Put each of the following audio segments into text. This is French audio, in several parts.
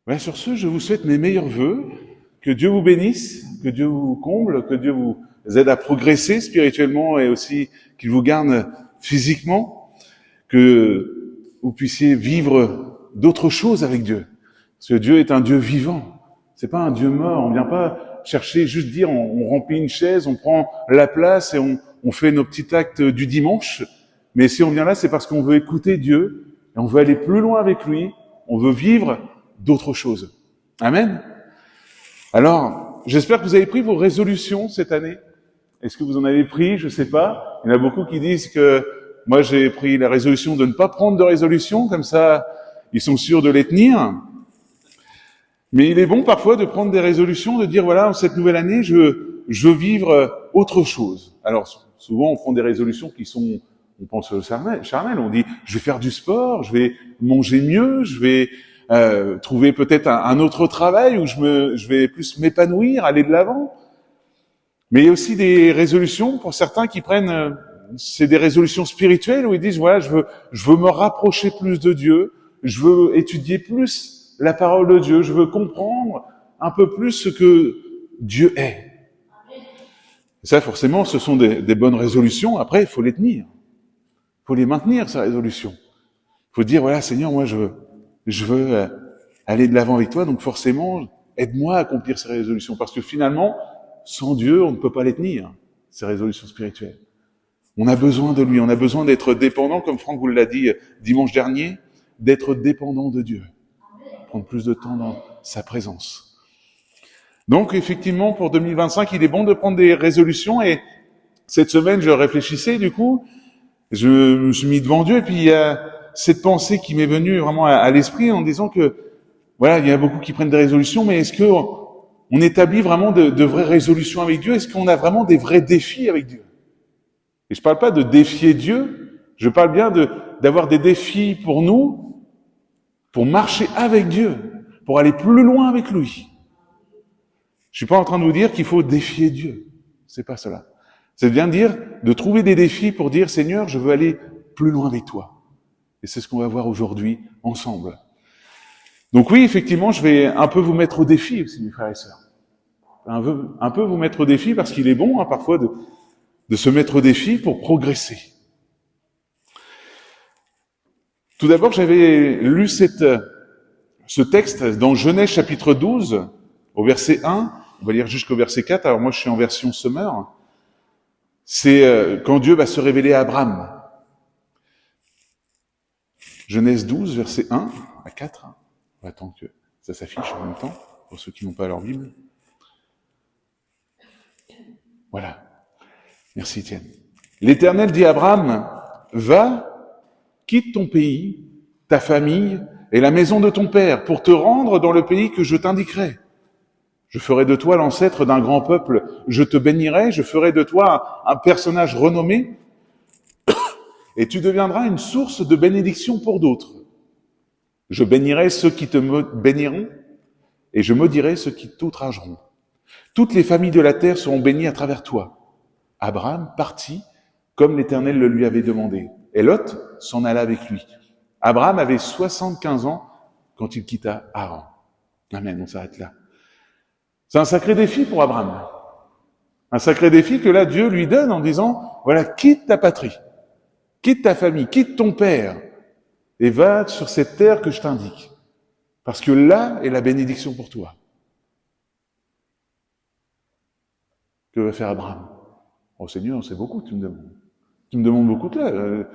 Voilà, sur ce, je vous souhaite mes meilleurs vœux. Que Dieu vous bénisse, que Dieu vous comble, que Dieu vous aide à progresser spirituellement et aussi qu'il vous garde physiquement, que vous puissiez vivre d'autres choses avec Dieu. Parce que Dieu est un Dieu vivant. C'est pas un Dieu mort. On vient pas chercher juste dire on remplit une chaise, on prend la place et on fait nos petits actes du dimanche. Mais si on vient là, c'est parce qu'on veut écouter Dieu et on veut aller plus loin avec lui. On veut vivre d'autres choses. Amen. Alors, j'espère que vous avez pris vos résolutions cette année. Est-ce que vous en avez pris? Je sais pas. Il y en a beaucoup qui disent que moi j'ai pris la résolution de ne pas prendre de résolution, comme ça ils sont sûrs de les tenir. Mais il est bon parfois de prendre des résolutions, de dire voilà, cette nouvelle année, je veux vivre autre chose. Alors souvent on prend des résolutions qui sont, on pense charnel, on dit je vais faire du sport, je vais manger mieux, je vais trouver peut-être un autre travail où je vais plus m'épanouir, aller de l'avant. Mais il y a aussi des résolutions pour certains qui prennent, c'est des résolutions spirituelles où ils disent voilà, je veux me rapprocher plus de Dieu, je veux étudier plus la parole de Dieu, je veux comprendre un peu plus ce que Dieu est. Et ça, forcément, ce sont des bonnes résolutions. Après, il faut les tenir, il faut les maintenir ces résolutions. Il faut dire voilà, Seigneur, moi je veux aller de l'avant avec toi, donc forcément, aide-moi à accomplir ces résolutions. Parce que finalement, sans Dieu, on ne peut pas les tenir, ces résolutions spirituelles. On a besoin de lui, on a besoin d'être dépendant, comme Franck vous l'a dit dimanche dernier, d'être dépendant de Dieu. Prendre plus de temps dans sa présence. Donc, effectivement, pour 2025, il est bon de prendre des résolutions. Et cette semaine, je réfléchissais, du coup, je me suis mis devant Dieu, et puis il y a cette pensée qui m'est venue vraiment à l'esprit en disant que, voilà, il y a beaucoup qui prennent des résolutions, mais est-ce que on établit vraiment de vraies résolutions avec Dieu? Est-ce qu'on a vraiment des vrais défis avec Dieu? Et je parle pas de défier Dieu, je parle bien d'avoir des défis pour nous, pour marcher avec Dieu, pour aller plus loin avec lui. Je suis pas en train de vous dire qu'il faut défier Dieu. C'est pas cela. C'est bien dire de trouver des défis pour dire Seigneur, je veux aller plus loin avec toi. Et c'est ce qu'on va voir aujourd'hui ensemble. Donc oui, effectivement, je vais un peu vous mettre au défi aussi, mes frères et sœurs. Un peu vous mettre au défi parce qu'il est bon, parfois, de se mettre au défi pour progresser. Tout d'abord, j'avais lu ce texte dans Genèse chapitre 12, au verset 1. On va lire jusqu'au verset 4. Alors moi, je suis en version Summer. C'est quand Dieu va se révéler à Abraham. Genèse 12, verset 1 à 4. On va attendre que ça s'affiche en même temps, pour ceux qui n'ont pas leur Bible. Voilà. Merci, Étienne. L'Éternel dit à Abraham, va, quitte ton pays, ta famille et la maison de ton père pour te rendre dans le pays que je t'indiquerai. Je ferai de toi l'ancêtre d'un grand peuple, je te bénirai, je ferai de toi un personnage renommé et tu deviendras une source de bénédiction pour d'autres. Je bénirai ceux qui te béniront et je maudirai ceux qui t'outrageront. Toutes les familles de la terre seront bénies à travers toi. Abraham partit comme l'Éternel le lui avait demandé. Et Lot s'en alla avec lui. Abraham avait 75 ans quand il quitta Haran. Amen, on s'arrête là. C'est un sacré défi pour Abraham. Un sacré défi que là Dieu lui donne en disant, voilà, quitte ta patrie, quitte ta famille, quitte ton père et va sur cette terre que je t'indique. Parce que là est la bénédiction pour toi. Que va faire Abraham? Oh Seigneur, c'est beaucoup que tu me demandes. Tu me demandes beaucoup de là.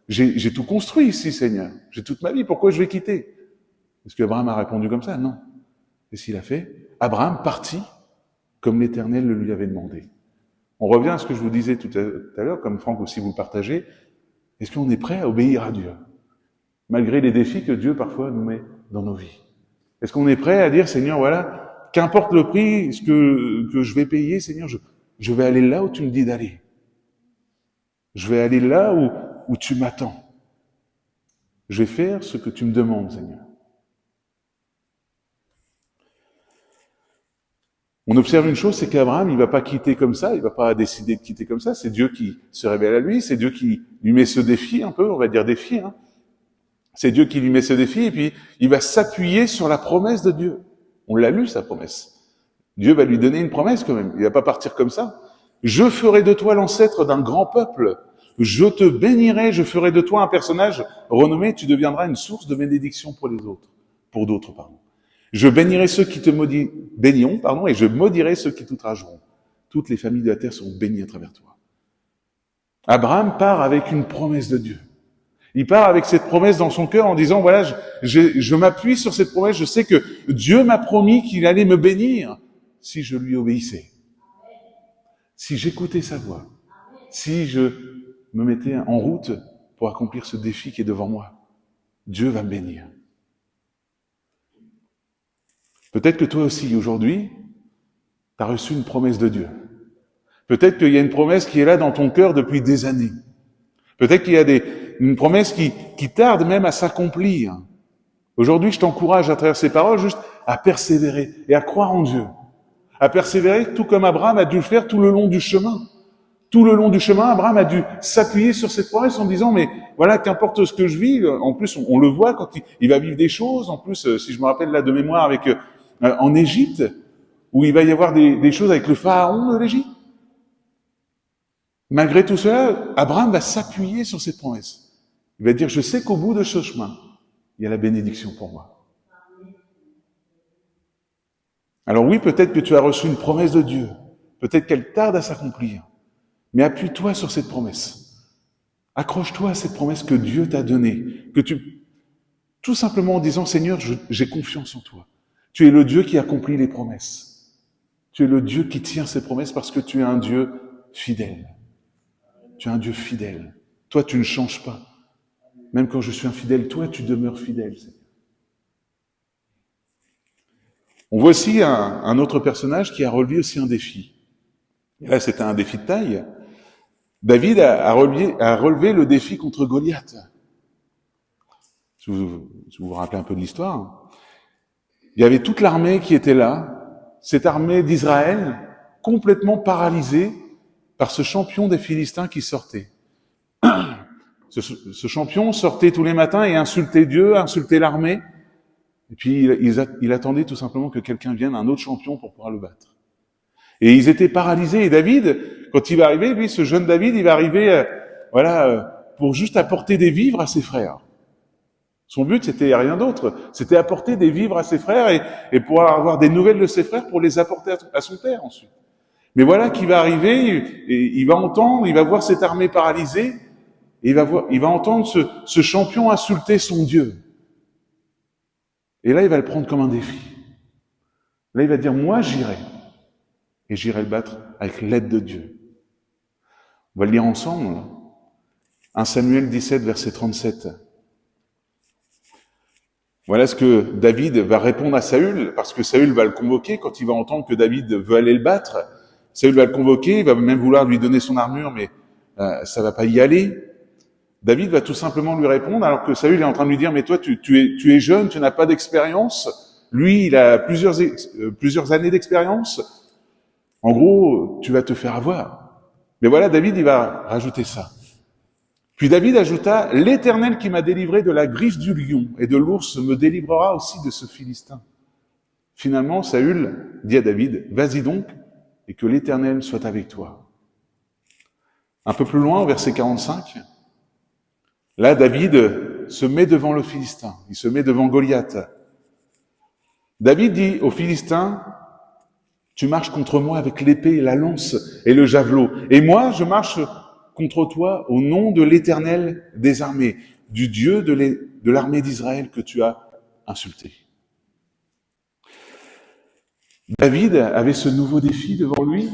J'ai tout construit ici, Seigneur. J'ai toute ma vie. Pourquoi je vais quitter? Est-ce qu'Abraham a répondu comme ça? Non. Et s'il a fait? Abraham partit comme l'Éternel le lui avait demandé. On revient à ce que je vous disais tout à l'heure, comme Franck aussi vous le partagez. Est-ce qu'on est prêt à obéir à Dieu? Malgré les défis que Dieu parfois nous met dans nos vies. Est-ce qu'on est prêt à dire, Seigneur, voilà, qu'importe le prix ce que je vais payer, Seigneur, je vais aller là où tu me dis d'aller. Je vais aller là où tu m'attends. Je vais faire ce que tu me demandes, Seigneur. On observe une chose, c'est qu'Abraham, il va pas quitter comme ça, il va pas décider de quitter comme ça, c'est Dieu qui se révèle à lui, c'est Dieu qui lui met ce défi un peu, on va dire défi, hein. C'est Dieu qui lui met ce défi et puis il va s'appuyer sur la promesse de Dieu. On l'a lu, sa promesse. Dieu va lui donner une promesse quand même. Il va pas partir comme ça. Je ferai de toi l'ancêtre d'un grand peuple. Je te bénirai, je ferai de toi un personnage renommé, tu deviendras une source de bénédiction pour les autres, pour d'autres, pardon. Je bénirai ceux qui te béniront, et je maudirai ceux qui t'outrageront. Toutes les familles de la terre seront bénies à travers toi. Abraham part avec une promesse de Dieu. Il part avec cette promesse dans son cœur en disant, voilà, je m'appuie sur cette promesse, je sais que Dieu m'a promis qu'il allait me bénir si je lui obéissais, si j'écoutais sa voix, si je me mettais en route pour accomplir ce défi qui est devant moi. Dieu va me bénir. Peut-être que toi aussi, aujourd'hui, tu as reçu une promesse de Dieu. Peut-être qu'il y a une promesse qui est là dans ton cœur depuis des années. Peut-être qu'il y a une promesse qui tarde même à s'accomplir. Aujourd'hui, je t'encourage à travers ces paroles juste à persévérer et à croire en Dieu. À persévérer tout comme Abraham a dû le faire tout le long du chemin. Tout le long du chemin, Abraham a dû s'appuyer sur cette promesse en disant, mais voilà, qu'importe ce que je vis, en plus, on le voit quand il va vivre des choses, en plus, si je me rappelle là de mémoire avec en Égypte, où il va y avoir des choses avec le pharaon de l'Égypte. Malgré tout cela, Abraham va s'appuyer sur cette promesse. Il va dire, je sais qu'au bout de ce chemin, il y a la bénédiction pour moi. Alors oui, peut-être que tu as reçu une promesse de Dieu. Peut-être qu'elle tarde à s'accomplir. Mais appuie-toi sur cette promesse. Accroche-toi à cette promesse que Dieu t'a donnée. Tout simplement en disant, Seigneur, j'ai confiance en toi. Tu es le Dieu qui accomplit les promesses. Tu es le Dieu qui tient ses promesses parce que tu es un Dieu fidèle. Tu es un Dieu fidèle. Toi, tu ne changes pas. Même quand je suis infidèle, toi, tu demeures fidèle. On voit aussi un autre personnage qui a relevé aussi un défi. Et là, c'était un défi de taille. David a relevé le défi contre Goliath. Si vous vous rappelez un peu de l'histoire, il y avait toute l'armée qui était là, cette armée d'Israël, complètement paralysée par ce champion des Philistins qui sortait. Ce champion sortait tous les matins et insultait Dieu, insultait l'armée, et puis il attendait tout simplement que quelqu'un vienne, un autre champion, pour pouvoir le battre. Et ils étaient paralysés. Et David, quand il va arriver, lui, ce jeune David, il va arriver, pour juste apporter des vivres à ses frères. Son but, c'était rien d'autre. C'était apporter des vivres à ses frères et pouvoir avoir des nouvelles de ses frères pour les apporter à son père ensuite. Mais voilà qu'il va arriver, et il va entendre, il va voir cette armée paralysée, et il va entendre ce champion insulter son Dieu. Et là, il va le prendre comme un défi. Là, il va dire, moi, j'irai. Et j'irai le battre avec l'aide de Dieu. On va le lire ensemble. 1 Samuel 17, verset 37. Voilà ce que David va répondre à Saül, parce que Saül va le convoquer quand il va entendre que David veut aller le battre. Saül va le convoquer, il va même vouloir lui donner son armure, mais ça va pas y aller. David va tout simplement lui répondre, alors que Saül est en train de lui dire, mais toi, tu es jeune, tu n'as pas d'expérience. Lui, il a plusieurs années d'expérience. En gros, tu vas te faire avoir. Mais voilà, David, il va rajouter ça. Puis David ajouta, l'Éternel qui m'a délivré de la griffe du lion et de l'ours me délivrera aussi de ce Philistin. Finalement, Saül dit à David, vas-y donc, et que l'Éternel soit avec toi. Un peu plus loin, au verset 45, là, David se met devant le Philistin, il se met devant Goliath. David dit aux Philistins, tu marches contre moi avec l'épée et la lance et le javelot. Et moi, je marche contre toi au nom de l'Éternel des armées, du Dieu de l'armée d'Israël que tu as insulté. David avait ce nouveau défi devant lui,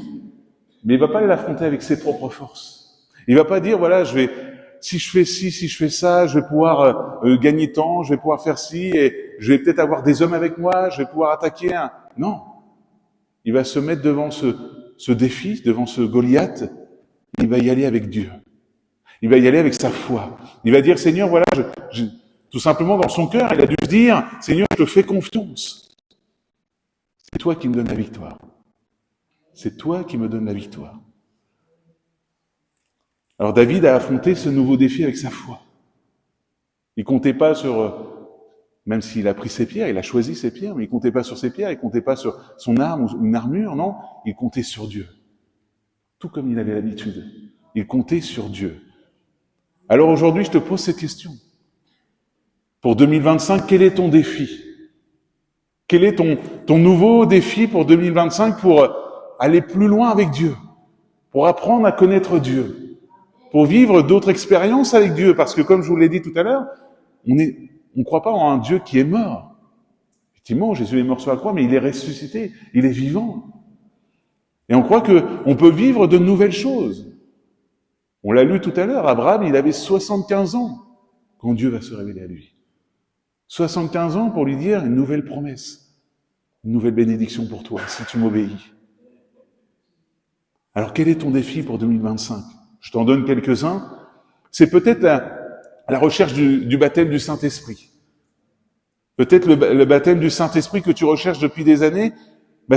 mais il va pas l'affronter avec ses propres forces. Il va pas dire, voilà, si je fais ci, si je fais ça, je vais pouvoir gagner temps, je vais pouvoir faire ci, et je vais peut-être avoir des hommes avec moi, je vais pouvoir attaquer un... Non. Il va se mettre devant ce défi, devant ce Goliath. Il va y aller avec Dieu. Il va y aller avec sa foi. Il va dire, Seigneur, voilà, tout simplement dans son cœur, il a dû se dire, Seigneur, je te fais confiance. C'est toi qui me donnes la victoire. C'est toi qui me donnes la victoire. Alors David a affronté ce nouveau défi avec sa foi. Il comptait pas sur, même s'il a pris ses pierres, il a choisi ses pierres, mais il comptait pas sur ses pierres, il comptait pas sur son arme ou une armure, non, il comptait sur Dieu. Tout comme il avait l'habitude. Il comptait sur Dieu. Alors aujourd'hui, je te pose cette question. Pour 2025, quel est ton défi? Quel est ton nouveau défi pour 2025 pour aller plus loin avec Dieu? Pour apprendre à connaître Dieu? Pour vivre d'autres expériences avec Dieu? Parce que comme je vous l'ai dit tout à l'heure, on ne croit pas en un Dieu qui est mort. Effectivement, Jésus est mort sur la croix, mais il est ressuscité, il est vivant. Et on croit qu'on peut vivre de nouvelles choses. On l'a lu tout à l'heure, Abraham, il avait 75 ans quand Dieu va se révéler à lui. 75 ans pour lui dire une nouvelle promesse, une nouvelle bénédiction pour toi, si tu m'obéis. Alors quel est ton défi pour 2025? Je t'en donne quelques-uns. C'est peut-être la recherche du baptême du Saint-Esprit. Peut-être le baptême du Saint-Esprit que tu recherches depuis des années.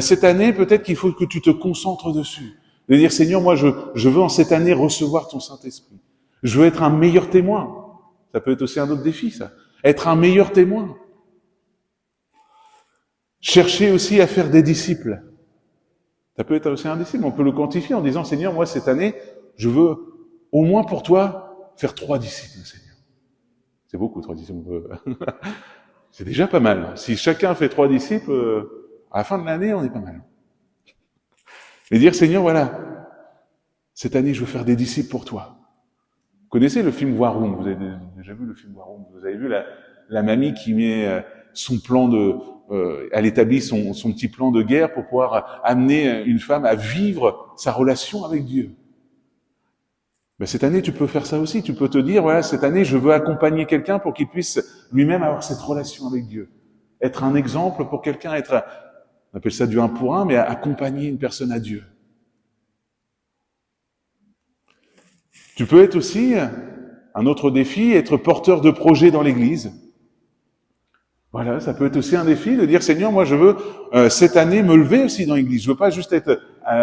Cette année, peut-être qu'il faut que tu te concentres dessus. De dire, Seigneur, moi, je veux en cette année recevoir ton Saint-Esprit. Je veux être un meilleur témoin. Ça peut être aussi un autre défi, ça. Être un meilleur témoin. Chercher aussi à faire des disciples. Ça peut être aussi un disciple. On peut le quantifier en disant, Seigneur, moi, cette année, je veux, au moins pour toi, faire 3 disciples, Seigneur. C'est beaucoup, 3 disciples. C'est déjà pas mal. Si chacun fait 3 disciples, à la fin de l'année, on est pas mal. Et dire, Seigneur, voilà, cette année, je veux faire des disciples pour toi. Vous connaissez le film War Room? Vous avez déjà vu le film War Room? Vous avez vu la mamie qui met son plan elle établit son petit plan de guerre pour pouvoir amener une femme à vivre sa relation avec Dieu. Cette année, tu peux faire ça aussi. Tu peux te dire, voilà, cette année, je veux accompagner quelqu'un pour qu'il puisse lui-même avoir cette relation avec Dieu. Être un exemple pour quelqu'un, on appelle ça du 1 pour 1, mais accompagner une personne à Dieu. Tu peux être aussi, un autre défi, être porteur de projets dans l'Église. Voilà, ça peut être aussi un défi de dire, Seigneur, moi je veux cette année me lever aussi dans l'Église. Je veux pas juste être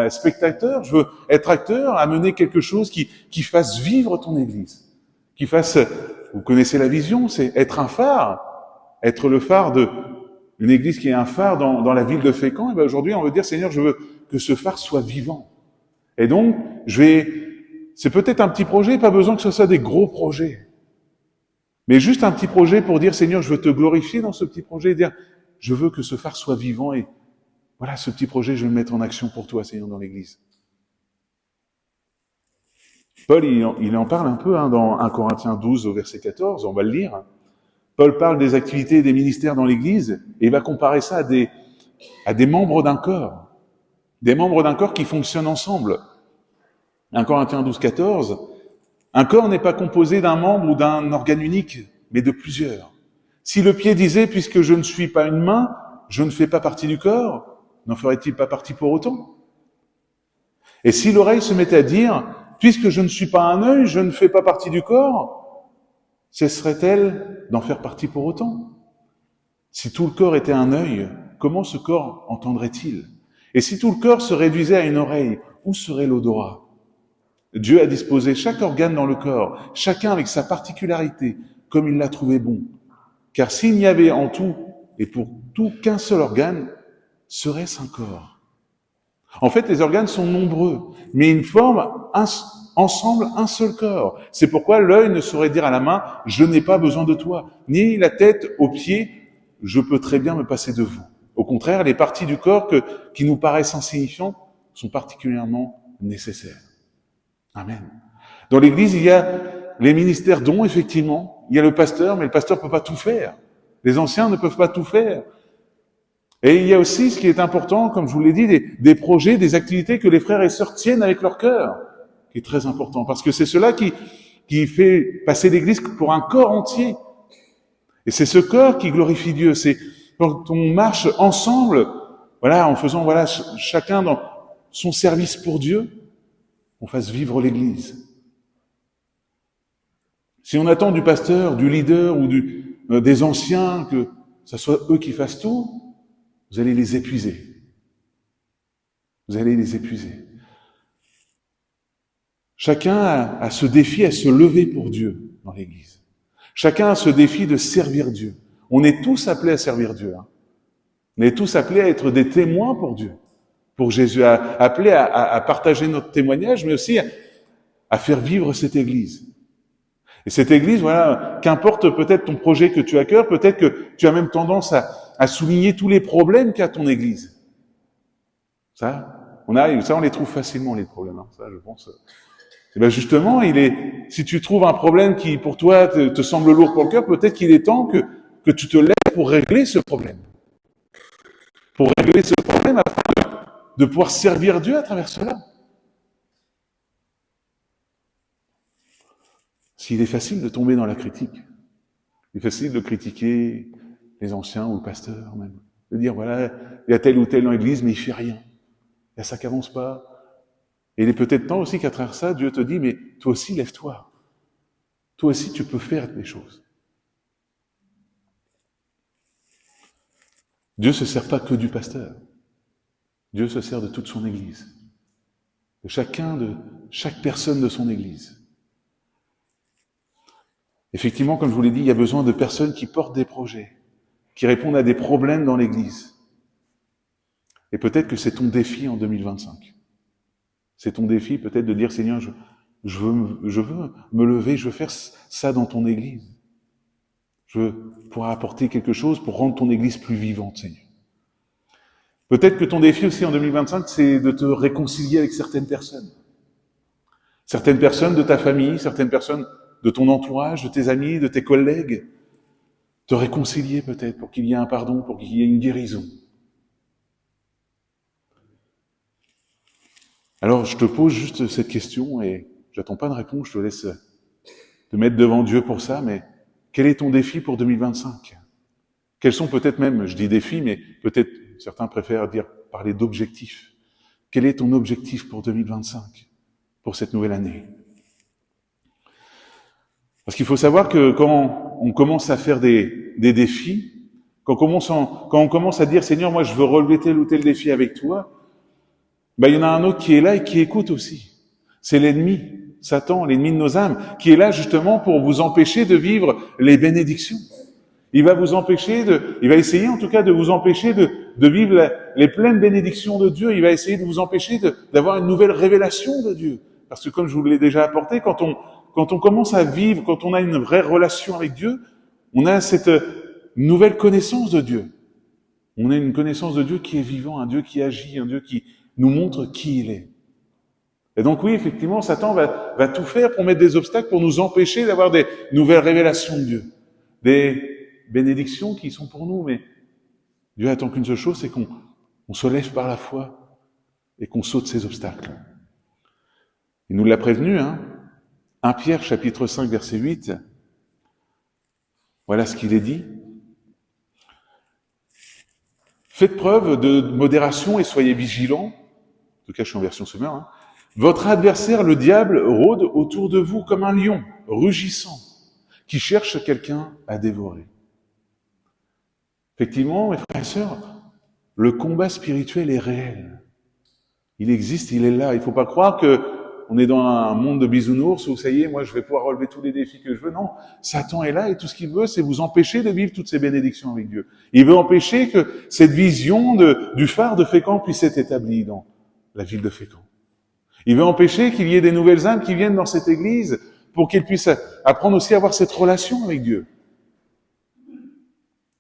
spectateur, je veux être acteur, amener quelque chose qui fasse vivre ton Église. Qui fasse, vous connaissez la vision, c'est être un phare, être le phare une Église qui est un phare dans la ville de Fécamp. Et aujourd'hui, on veut dire, Seigneur, je veux que ce phare soit vivant. Et donc, c'est peut-être un petit projet, pas besoin que ce soit des gros projets. Mais juste un petit projet pour dire, Seigneur, je veux te glorifier dans ce petit projet et dire, je veux que ce phare soit vivant et voilà, ce petit projet, je vais le mettre en action pour toi, Seigneur, dans l'Église. Paul, il en parle un peu dans 1 Corinthiens 12 au verset 14, on va le lire. Paul parle des activités et des ministères dans l'Église et il va comparer ça à des membres d'un corps. Des membres d'un corps qui fonctionnent ensemble. 1 Corinthiens 12, 14, un corps n'est pas composé d'un membre ou d'un organe unique, mais de plusieurs. Si le pied disait, puisque je ne suis pas une main, je ne fais pas partie du corps, n'en ferait-il pas partie pour autant? Et si l'oreille se mettait à dire, puisque je ne suis pas un œil, je ne fais pas partie du corps, cesserait-elle d'en faire partie pour autant? Si tout le corps était un œil, comment ce corps entendrait-il? Et si tout le corps se réduisait à une oreille, où serait l'odorat? Dieu a disposé chaque organe dans le corps, chacun avec sa particularité, comme il l'a trouvé bon. Car s'il n'y avait en tout et pour tout qu'un seul organe, serait-ce un corps? En fait, les organes sont nombreux, mais ils forment ensemble un seul corps. C'est pourquoi l'œil ne saurait dire à la main, je n'ai pas besoin de toi, ni la tête aux pieds, je peux très bien me passer de vous. Au contraire, les parties du corps qui nous paraissent insignifiantes sont particulièrement nécessaires. Amen. Dans l'Église, il y a les ministères dont, effectivement, il y a le pasteur, mais le pasteur ne peut pas tout faire. Les anciens ne peuvent pas tout faire. Et il y a aussi, ce qui est important, comme je vous l'ai dit, des projets, des activités que les frères et sœurs tiennent avec leur cœur, qui est très important, parce que c'est cela qui fait passer l'Église pour un corps entier. Et c'est ce corps qui glorifie Dieu. C'est quand on marche ensemble, voilà, en faisant, voilà, chacun dans son service pour Dieu, on fasse vivre l'Église. Si on attend du pasteur, du leader ou des anciens que ce soit eux qui fassent tout, vous allez les épuiser. Vous allez les épuiser. Chacun a ce défi à se lever pour Dieu dans l'Église. Chacun a ce défi de servir Dieu. On est tous appelés à servir Dieu. Hein. On est tous appelés à être des témoins pour Dieu, pour Jésus, appelés à partager notre témoignage, mais aussi à faire vivre cette Église. Et cette Église, voilà, qu'importe peut-être ton projet que tu as à cœur, peut-être que tu as même tendance à souligner tous les problèmes qu'a ton Église. Ça, on les trouve facilement, les problèmes. Hein, ça, je pense. Et ben justement, si tu trouves un problème qui, pour toi, te semble lourd pour le cœur, peut-être qu'il est temps que tu te lèves pour régler ce problème. Pour régler ce problème afin de pouvoir servir Dieu à travers cela. S'il est facile de tomber dans la critique, il est facile de critiquer les anciens ou le pasteur même, de dire voilà, il y a tel ou tel dans l'église, mais il fait rien. Il y a ça qui avance pas. Et il est peut-être temps aussi qu'à travers ça, Dieu te dit, mais toi aussi, lève-toi. Toi aussi, tu peux faire des choses. Dieu se sert pas que du pasteur. Dieu se sert de toute son Église. De chaque personne de son Église. Effectivement, comme je vous l'ai dit, il y a besoin de personnes qui portent des projets, qui répondent à des problèmes dans l'Église. Et peut-être que c'est ton défi en 2025. C'est ton défi peut-être de dire, Seigneur, je veux me lever, je veux faire ça dans ton Église. Je veux pouvoir apporter quelque chose pour rendre ton Église plus vivante, Seigneur. Peut-être que ton défi aussi en 2025, c'est de te réconcilier avec certaines personnes. Certaines personnes de ta famille, certaines personnes de ton entourage, de tes amis, de tes collègues. Te réconcilier peut-être pour qu'il y ait un pardon, pour qu'il y ait une guérison. Alors, je te pose juste cette question et j'attends pas de réponse, je te laisse te mettre devant Dieu pour ça, mais quel est ton défi pour 2025? Quels sont peut-être même, je dis défis, mais peut-être certains préfèrent parler d'objectifs. Quel est ton objectif pour 2025, pour cette nouvelle année? Parce qu'il faut savoir que quand on commence à faire des défis, quand on commence à dire, Seigneur, moi je veux relever tel ou tel défi avec toi, il y en a un autre qui est là et qui écoute aussi. C'est l'ennemi, Satan, l'ennemi de nos âmes, qui est là justement pour vous empêcher de vivre les bénédictions. Il va essayer en tout cas de vous empêcher de vivre les pleines bénédictions de Dieu. Il va essayer de vous empêcher d'avoir une nouvelle révélation de Dieu. Parce que comme je vous l'ai déjà apporté, quand on commence à vivre, quand on a une vraie relation avec Dieu, on a cette nouvelle connaissance de Dieu. On a une connaissance de Dieu qui est vivant, un Dieu qui agit, un Dieu qui nous montre qui il est. Et donc oui, effectivement, Satan va tout faire pour mettre des obstacles, pour nous empêcher d'avoir des nouvelles révélations de Dieu. Des bénédictions qui sont pour nous, mais Dieu attend qu'une seule chose, c'est qu'on se lève par la foi et qu'on saute ces obstacles. Il nous l'a prévenu, 1 Pierre chapitre 5 verset 8, voilà ce qu'il est dit. Faites preuve de modération et soyez vigilants. En tout cas, je suis en version Summer. Votre adversaire, le diable, rôde autour de vous comme un lion, rugissant, qui cherche quelqu'un à dévorer. Effectivement, mes frères et sœurs, le combat spirituel est réel. Il existe, il est là. Il ne faut pas croire qu'on est dans un monde de bisounours où ça y est, moi je vais pouvoir relever tous les défis que je veux. Non, Satan est là et tout ce qu'il veut, c'est vous empêcher de vivre toutes ces bénédictions avec Dieu. Il veut empêcher que cette vision du phare de Fécamp puisse être établie dans la ville de Fécamp. Il veut empêcher qu'il y ait des nouvelles âmes qui viennent dans cette église pour qu'ils puissent apprendre aussi à avoir cette relation avec Dieu.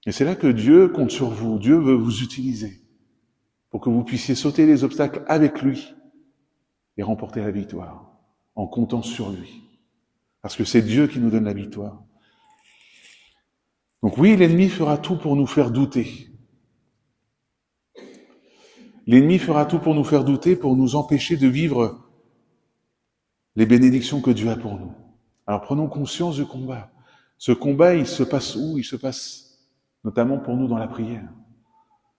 Et c'est là que Dieu compte sur vous. Dieu veut vous utiliser pour que vous puissiez sauter les obstacles avec lui et remporter la victoire en comptant sur lui. Parce que c'est Dieu qui nous donne la victoire. Donc oui, l'ennemi fera tout pour nous faire douter. L'ennemi fera tout pour nous faire douter, pour nous empêcher de vivre les bénédictions que Dieu a pour nous. Alors prenons conscience du combat. Ce combat, il se passe où? Il se passe notamment pour nous dans la prière.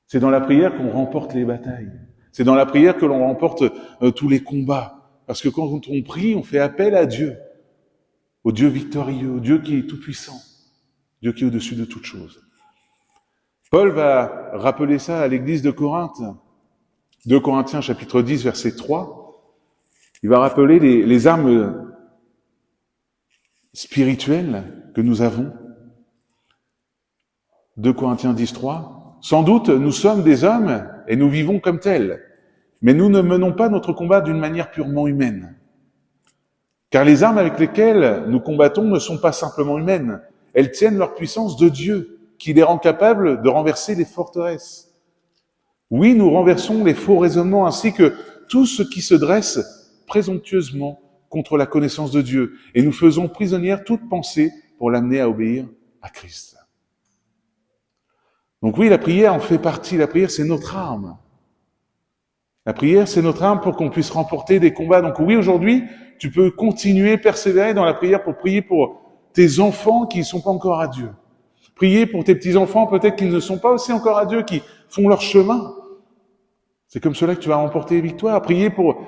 C'est dans la prière qu'on remporte les batailles. C'est dans la prière que l'on remporte tous les combats. Parce que quand on prie, on fait appel à Dieu. Au Dieu victorieux, au Dieu qui est tout-puissant. Dieu qui est au-dessus de toutes choses. Paul va rappeler ça à l'église de Corinthe. 2 Corinthiens chapitre 10 verset 3. Il va rappeler les armes spirituelles que nous avons. 2 Corinthiens 10:3. Sans doute, nous sommes des hommes et nous vivons comme tels, mais nous ne menons pas notre combat d'une manière purement humaine. Car les armes avec lesquelles nous combattons ne sont pas simplement humaines, elles tiennent leur puissance de Dieu, qui les rend capables de renverser les forteresses. Oui, nous renversons les faux raisonnements ainsi que tout ce qui se dresse présomptueusement contre la connaissance de Dieu, et nous faisons prisonnière toute pensée pour l'amener à obéir à Christ. Donc oui, la prière en fait partie. La prière, c'est notre arme. La prière, c'est notre arme pour qu'on puisse remporter des combats. Donc oui, aujourd'hui, tu peux continuer, persévérer dans la prière pour prier pour tes enfants qui ne sont pas encore à Dieu. Prier pour tes petits-enfants, peut-être qu'ils ne sont pas aussi encore à Dieu, qui font leur chemin. C'est comme cela que tu vas remporter les victoires. Prier pour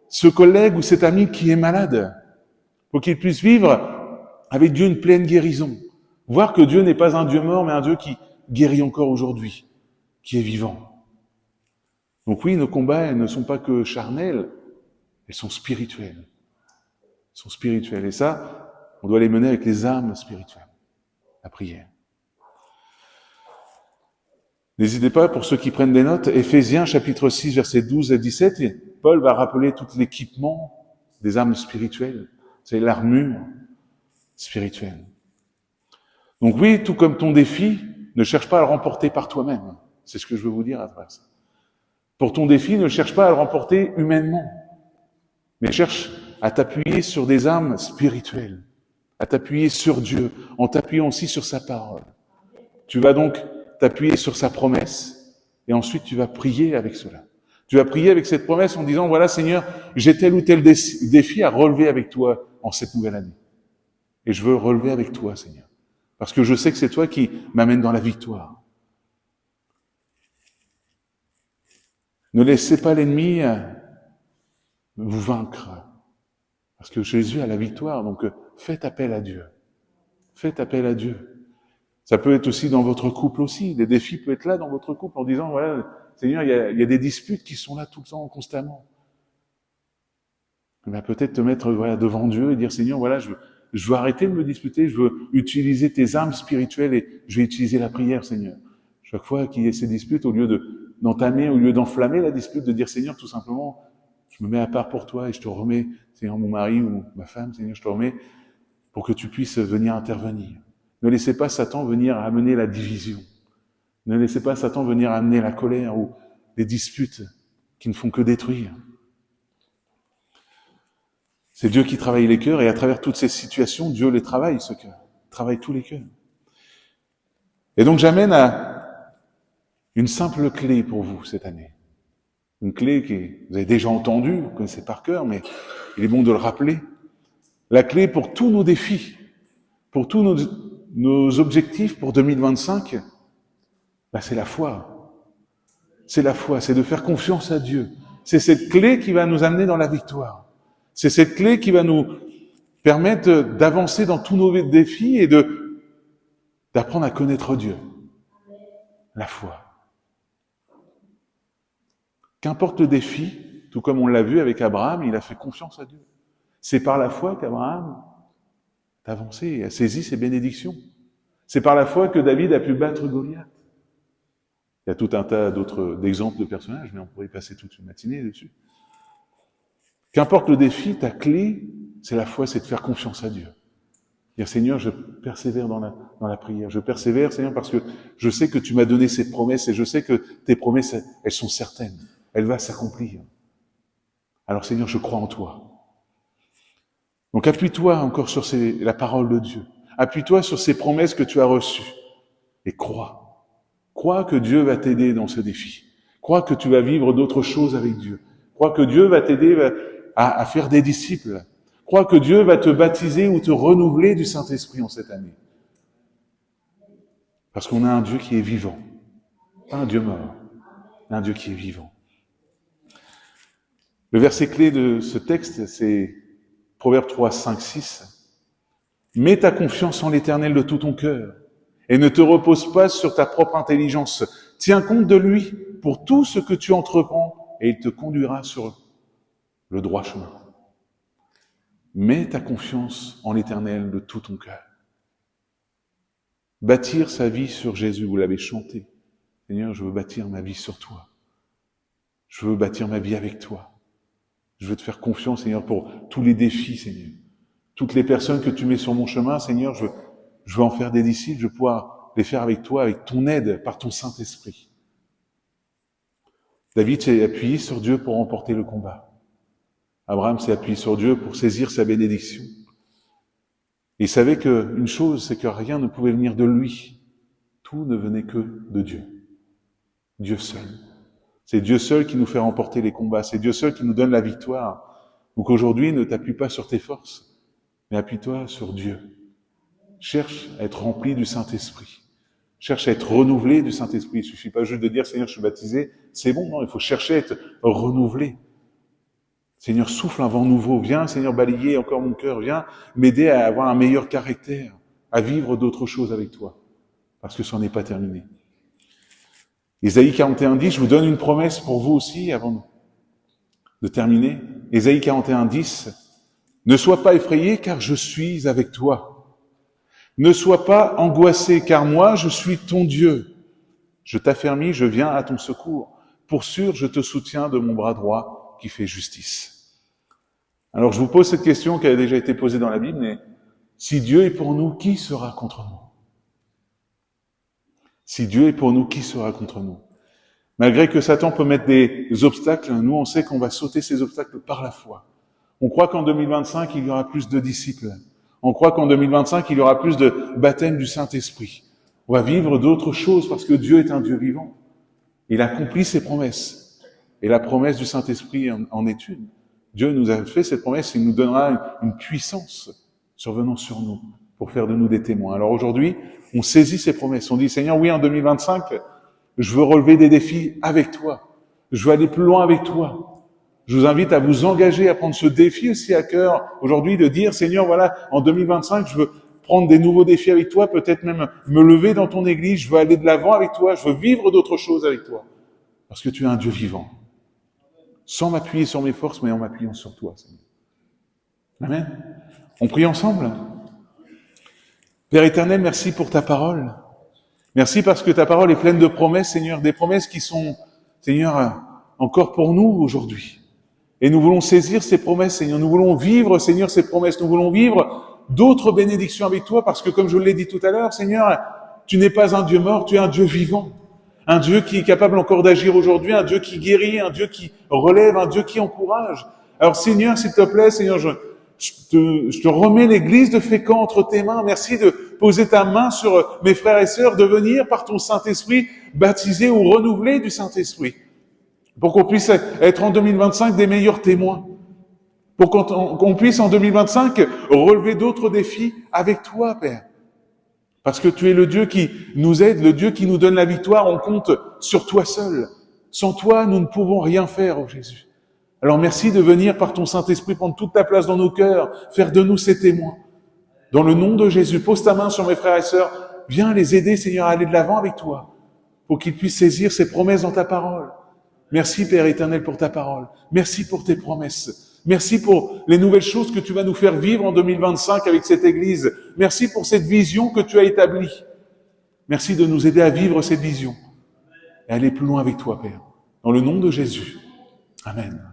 ce collègue ou cet ami qui est malade, pour qu'il puisse vivre avec Dieu une pleine guérison. Voir que Dieu n'est pas un Dieu mort, mais un Dieu qui guérit encore aujourd'hui, qui est vivant. Donc oui, nos combats, elles ne sont pas que charnels, elles sont spirituelles. Elles sont spirituelles. Et ça, on doit les mener avec les armes spirituelles, la prière. N'hésitez pas, pour ceux qui prennent des notes, Éphésiens chapitre 6, versets 12 et 17, Paul va rappeler tout l'équipement des armes spirituelles. C'est l'armure spirituelle. Donc oui, tout comme ton défi, ne cherche pas à le remporter par toi-même. C'est ce que je veux vous dire à travers ça. Pour ton défi, ne cherche pas à le remporter humainement, mais cherche à t'appuyer sur des armes spirituelles, à t'appuyer sur Dieu, en t'appuyant aussi sur sa parole. Tu vas donc t'appuyer sur sa promesse, et ensuite tu vas prier avec cela. Tu vas prier avec cette promesse en disant, voilà Seigneur, j'ai tel ou tel défi à relever avec toi en cette nouvelle année. Et je veux relever avec toi, Seigneur. Parce que je sais que c'est toi qui m'amène dans la victoire. Ne laissez pas l'ennemi vous vaincre. Parce que Jésus a la victoire, donc faites appel à Dieu. Faites appel à Dieu. Ça peut être aussi dans votre couple aussi. Des défis peuvent être là dans votre couple en disant, voilà, Seigneur, il y a des disputes qui sont là tout le temps, constamment. Ben, peut-être te mettre devant Dieu et dire, Seigneur, voilà, je veux arrêter de me disputer, je veux utiliser tes armes spirituelles et je vais utiliser la prière, Seigneur. Chaque fois qu'il y ait ces disputes, au lieu d'entamer, au lieu d'enflammer la dispute, de dire, Seigneur, tout simplement, je me mets à part pour toi et je te remets, Seigneur, mon mari ou ma femme, Seigneur, je te remets pour que tu puisses venir intervenir. Ne laissez pas Satan venir amener la division. Ne laissez pas Satan venir amener la colère ou les disputes qui ne font que détruire. C'est Dieu qui travaille les cœurs et à travers toutes ces situations, Dieu les travaille, ce cœur. Travaille tous les cœurs. Et donc j'amène à une simple clé pour vous cette année. Une clé que vous avez déjà entendue, vous connaissez par cœur, mais il est bon de le rappeler. La clé pour tous nos défis, pour tous nos objectifs pour 2025, c'est la foi. C'est la foi, c'est de faire confiance à Dieu. C'est cette clé qui va nous amener dans la victoire. C'est cette clé qui va nous permettre d'avancer dans tous nos défis et d'apprendre à connaître Dieu. La foi. Qu'importe le défi, tout comme on l'a vu avec Abraham, il a fait confiance à Dieu. C'est par la foi qu'Abraham a avancé et a saisi ses bénédictions. C'est par la foi que David a pu battre Goliath. Il y a tout un tas d'exemples de personnages, mais on pourrait y passer toute une matinée dessus. Qu'importe le défi, ta clé, c'est la foi, c'est de faire confiance à Dieu. Dire, Seigneur, je persévère dans la prière. Je persévère, Seigneur, parce que je sais que tu m'as donné ces promesses et je sais que tes promesses, elles sont certaines. Elles vont s'accomplir. Alors, Seigneur, je crois en toi. Donc, appuie-toi encore sur la parole de Dieu. Appuie-toi sur ces promesses que tu as reçues. Et crois. Crois que Dieu va t'aider dans ce défi. Crois que tu vas vivre d'autres choses avec Dieu. Crois que Dieu va t'aider à faire des disciples. Crois que Dieu va te baptiser ou te renouveler du Saint-Esprit en cette année. Parce qu'on a un Dieu qui est vivant. Pas un Dieu mort. Un Dieu qui est vivant. Le verset clé de ce texte, c'est Proverbe 3, 5, 6. Mets ta confiance en l'Éternel de tout ton cœur et ne te repose pas sur ta propre intelligence. Tiens compte de lui pour tout ce que tu entreprends et il te conduira sur le droit chemin. Mets ta confiance en l'Éternel de tout ton cœur. bâtir sa vie sur Jésus. Vous l'avez chanté. Seigneur, je veux bâtir ma vie sur toi. Je veux bâtir ma vie avec toi. Je veux te faire confiance, Seigneur, pour tous les défis, Seigneur. Toutes les personnes que tu mets sur mon chemin, Seigneur, je veux en faire des disciples, je veux pouvoir les faire avec toi, avec ton aide, par ton Saint-Esprit. David s'est appuyé sur Dieu pour remporter le combat. Abraham s'est appuyé sur Dieu pour saisir sa bénédiction. Il savait qu'une chose, c'est que rien ne pouvait venir de lui. Tout ne venait que de Dieu. Dieu seul. C'est Dieu seul qui nous fait remporter les combats. C'est Dieu seul qui nous donne la victoire. Donc aujourd'hui, ne t'appuie pas sur tes forces, mais appuie-toi sur Dieu. Cherche à être rempli du Saint-Esprit. Cherche à être renouvelé du Saint-Esprit. Il suffit pas juste de dire, Seigneur, je suis baptisé. C'est bon, non, il faut chercher à être renouvelé. Seigneur, souffle un vent nouveau. Viens, Seigneur, balayer encore mon cœur. Viens m'aider à avoir un meilleur caractère, à vivre d'autres choses avec toi. Parce que ça n'est pas terminé. Ésaïe 41:10, je vous donne une promesse pour vous aussi avant de terminer. Ésaïe 41:10, ne sois pas effrayé car je suis avec toi. Ne sois pas angoissé car moi je suis ton Dieu. Je t'affermis, je viens à ton secours. Pour sûr, je te soutiens de mon bras droit qui fait justice. Alors je vous pose cette question qui a déjà été posée dans la Bible, mais si Dieu est pour nous, qui sera contre nous? Si Dieu est pour nous, qui sera contre nous? Malgré que Satan peut mettre des obstacles, nous on sait qu'on va sauter ces obstacles par la foi. On croit qu'en 2025, il y aura plus de disciples. On croit qu'en 2025, il y aura plus de baptême du Saint-Esprit. On va vivre d'autres choses parce que Dieu est un Dieu vivant. Il accomplit ses promesses. Et la promesse du Saint-Esprit en est une. Dieu nous a fait cette promesse et il nous donnera une puissance survenant sur nous pour faire de nous des témoins. Alors aujourd'hui, on saisit ces promesses. On dit, Seigneur, oui, en 2025, je veux relever des défis avec toi. Je veux aller plus loin avec toi. Je vous invite à vous engager à prendre ce défi aussi à cœur aujourd'hui de dire, Seigneur, voilà, en 2025, je veux prendre des nouveaux défis avec toi, peut-être même me lever dans ton église, je veux aller de l'avant avec toi, je veux vivre d'autres choses avec toi. Parce que tu es un Dieu vivant. Sans m'appuyer sur mes forces, mais en m'appuyant sur toi, Seigneur. Amen. On prie ensemble. Père éternel, merci pour ta parole. Merci parce que ta parole est pleine de promesses, Seigneur, des promesses qui sont, Seigneur, encore pour nous aujourd'hui. Et nous voulons saisir ces promesses, Seigneur. Nous voulons vivre, Seigneur, ces promesses. Nous voulons vivre d'autres bénédictions avec toi parce que, comme je l'ai dit tout à l'heure, Seigneur, tu n'es pas un Dieu mort, tu es un Dieu vivant. Un Dieu qui est capable encore d'agir aujourd'hui, un Dieu qui guérit, un Dieu qui relève, un Dieu qui encourage. Alors, Seigneur, s'il te plaît, Seigneur, je te remets l'église de Fécamp entre tes mains. Merci de poser ta main sur mes frères et sœurs, de venir par ton Saint-Esprit baptiser ou renouveler du Saint-Esprit. Pour qu'on puisse être en 2025 des meilleurs témoins. Pour qu'on puisse en 2025 relever d'autres défis avec toi, Père. Parce que tu es le Dieu qui nous aide, le Dieu qui nous donne la victoire. On compte sur toi seul. Sans toi, nous ne pouvons rien faire, oh Jésus. Alors merci de venir par ton Saint-Esprit prendre toute ta place dans nos cœurs, faire de nous ces témoins. Dans le nom de Jésus, pose ta main sur mes frères et sœurs. Viens les aider, Seigneur, à aller de l'avant avec toi. Pour qu'ils puissent saisir ces promesses dans ta parole. Merci, Père éternel, pour ta parole. Merci pour tes promesses. Merci pour les nouvelles choses que tu vas nous faire vivre en 2025 avec cette Église. Merci pour cette vision que tu as établie. Merci de nous aider à vivre cette vision et aller plus loin avec toi, Père. Dans le nom de Jésus. Amen.